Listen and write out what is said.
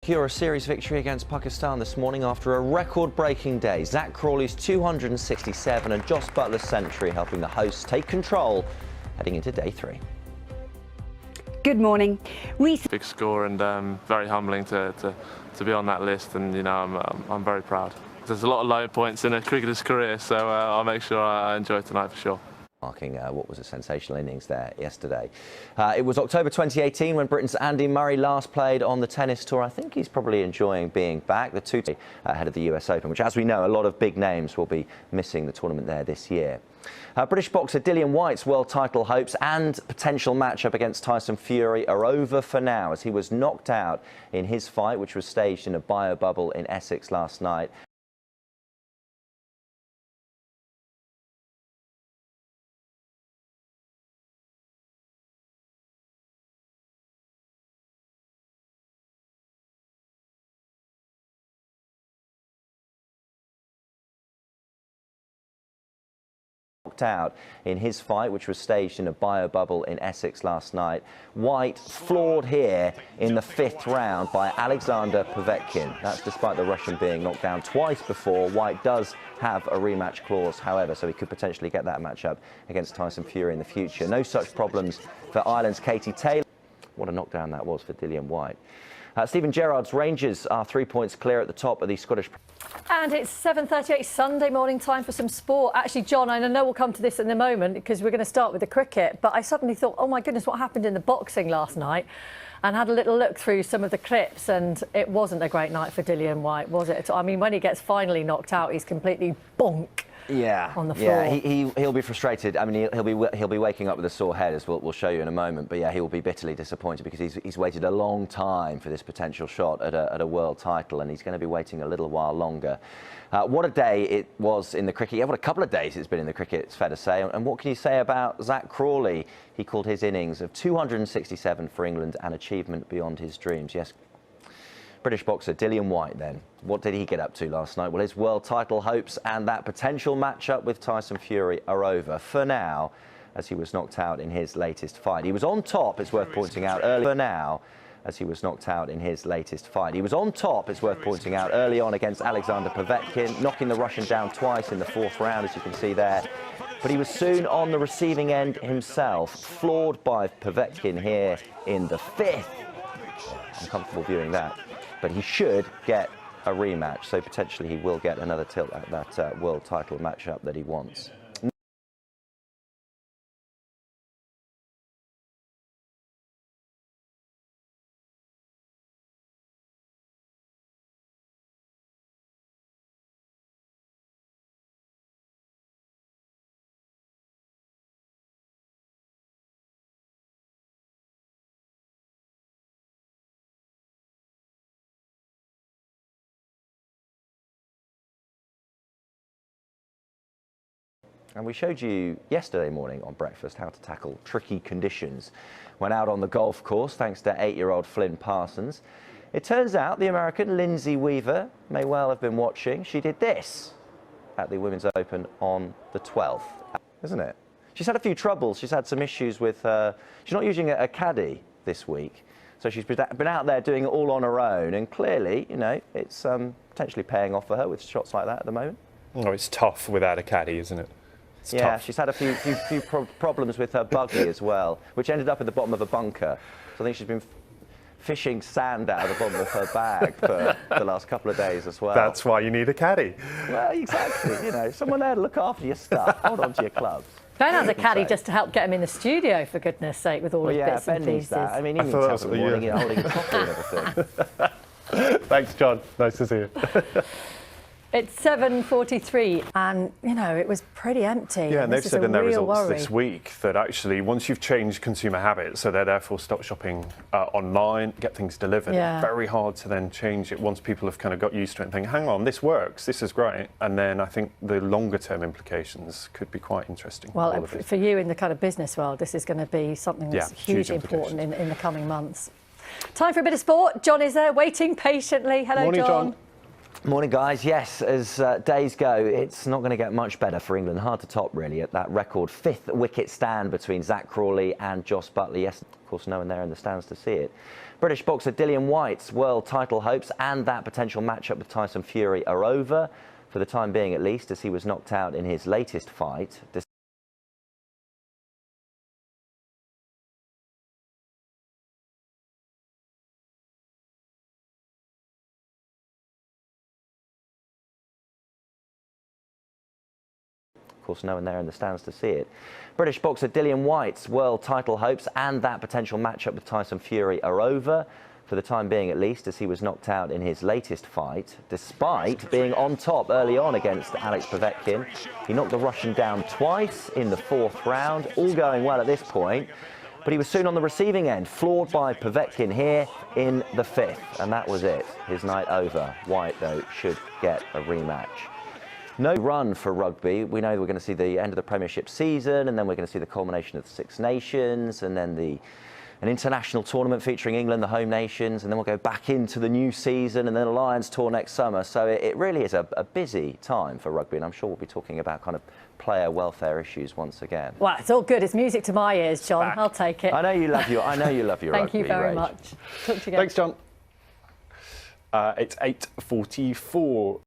secure a series victory against Pakistan this morning after a record-breaking day. Zach Crawley's 267 and Jos Buttler's century helping the hosts take control heading into day 3. Good morning. Big score and very humbling to be on that list, and you know I'm very proud. There's a lot of low points in a cricketer's career, so I'll make sure I enjoy tonight for sure. Marking what was a sensational innings there yesterday. It was October 2018 when Britain's Andy Murray last played on the tennis tour. I think he's probably enjoying being back. The two ahead of the US Open, which, as we know, a lot of big names will be missing the tournament there this year. British boxer Dillian Whyte's world title hopes and potential matchup against Tyson Fury are over for now, as he was knocked out in his fight, which was staged in a bio bubble in Essex last night. Out in his fight, which was staged in a bio bubble in Essex last night. Whyte floored here in the 5th round by Alexander Povetkin. That's despite the Russian being knocked down twice before. Whyte does have a rematch clause, however, so he could potentially get that matchup against Tyson Fury in the future. No such problems for Ireland's Katie Taylor. What a knockdown that was for Dillian Whyte. Stephen Gerrard's Rangers are 3 points clear at the top of the Scottish. And it's 7:38 Sunday morning, time for some sport. Actually, John, I know we'll come to this in a moment because we're going to start with the cricket, but I suddenly thought, oh my goodness, what happened in the boxing last night? And had a little look through some of the clips, and it wasn't a great night for Dillian Whyte, was it? I mean, when he gets finally knocked out, he's completely bonk. Yeah, on the floor. Yeah, he'll be frustrated. I mean, he'll be waking up with a sore head, as we'll show you in a moment. But yeah, he will be bitterly disappointed because he's waited a long time for this potential shot at a world title, and he's going to be waiting a little while longer. What a day it was in the cricket. Yeah, what a couple of days it's been in the cricket, it's fair to say. And what can you say about Zach Crawley? He called his innings of 267 for England an achievement beyond his dreams. Yes. British boxer Dillian Whyte then. What did he get up to last night? Well, his world title hopes and that potential matchup with Tyson Fury are over for now, as he was knocked out in his latest fight. He was on top, it's worth pointing out early for now, as he was knocked out in his latest fight. He was on top, it's worth pointing out, early on against Alexander Povetkin, knocking the Russian down twice in the 4th round, as you can see there. But he was soon on the receiving end himself, floored by Povetkin here in the 5th. Uncomfortable viewing that. But he should get a rematch, so potentially he will get another tilt at that world title matchup that he wants. And we showed you yesterday morning on breakfast how to tackle tricky conditions. Went out on the golf course thanks to 8-year-old Flynn Parsons. It turns out the American Lindsay Weaver may well have been watching. She did this at the Women's Open on the 12th, isn't it? She's had a few troubles. She's had some issues with she's not using a caddy this week. So she's been out there doing it all on her own, and clearly, you know, it's potentially paying off for her with shots like that at the moment. Oh, it's tough without a caddy, isn't it? Yeah, tough. She's had a few problems with her buggy as well, which ended up at the bottom of a bunker. So I think she's been fishing sand out of the bottom of her bag for the last couple of days as well. That's why you need a caddy. Well, exactly. You know, someone there to look after your stuff. Hold on to your clubs. Ben has a caddy just to help get him in the studio, for goodness sake, with all his bits and Ben pieces. That. I mean, he needs help in the morning holding a coffee and everything. Thanks, John. Nice to see you. It's 7:43, and you know it was pretty empty. Yeah, and they've said in their results worry this week that actually once you've changed consumer habits, so they therefore stop shopping online, get things delivered. Yeah. It's very hard to then change it once people have kind of got used to it and think, hang on, this works, this is great. And then I think the longer term implications could be quite interesting. Well, for you in the kind of business world, this is going to be something that's hugely important in the coming months. Time for a bit of sport. John is there waiting patiently. Hello, Morning, John. Morning, guys. Yes, as days go, it's not going to get much better for England. Hard to top, really, at that record 5th wicket stand between Zach Crawley and Jos Buttler. Yes, of course, no one there in the stands to see it. British boxer Dillian Whyte's world title hopes and that potential matchup with Tyson Fury are over, for the time being at least, as he was knocked out in his latest fight. Of course, no one there in the stands to see it. British boxer Dillian Whyte's world title hopes and that potential matchup with Tyson Fury are over, for the time being at least, as he was knocked out in his latest fight, despite being on top early on against Alex Povetkin. He knocked the Russian down twice in the 4th round, all going well at this point, but he was soon on the receiving end, floored by Povetkin here in the 5th, and that was it. His night over. Whyte, though, should get a rematch. No run for rugby. We know we're going to see the end of the Premiership season, and then we're going to see the culmination of the Six Nations, and then an international tournament featuring England, the home nations, and then we'll go back into the new season, and then a Lions tour next summer. So it really is a busy time for rugby, and I'm sure we'll be talking about kind of player welfare issues once again. Well, it's all good. It's music to my ears, John. I'll take it. I know you love your Thank rugby. you very Rach. much. Talk to you again. Thanks, John. It's 8:44.